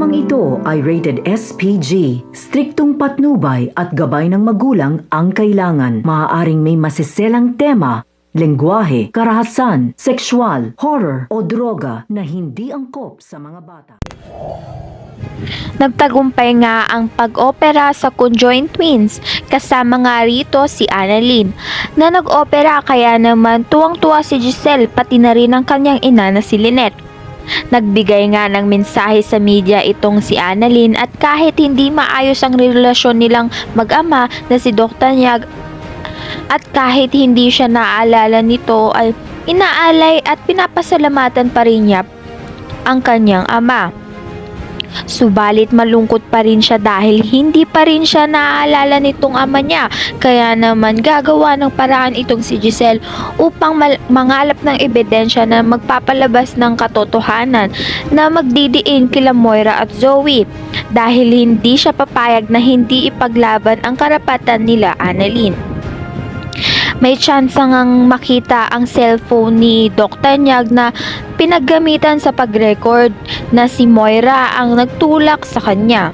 Programang ito ay rated SPG. Striktong patnubay at gabay ng magulang ang kailangan. Maaaring may masiselang tema, lengguwahe, karahasan, sexual, horror o droga na hindi angkop sa mga bata. Nagtagumpay nga ang pag-opera sa Conjoined Twins, kasama nga rito si Annalyn na nag-opera, kaya naman tuwang-tuwa si Giselle pati na rin ang kanyang ina na si Lynette. Nagbigay nga ng mensahe sa media itong si Annalyn at kahit hindi maayos ang relasyon nilang mag-ama na si Doc Tanyag at kahit hindi siya naaalala nito, ay inaalay at pinapasalamatan pa rin niya ang kanyang ama. Subalit malungkot pa rin siya dahil hindi pa rin siya naaalala nitong ama niya, kaya naman gagawa ng paraan itong si Giselle upang mangalap ng ebidensya na magpapalabas ng katotohanan na magdidiin kila Moira at Zoe, dahil hindi siya papayag na hindi ipaglaban ang karapatan nila Annalyn. May chance ngang makita ang cellphone ni Doc Tanyag na pinaggamitan sa pag-record na si Moira ang nagtulak sa kanya.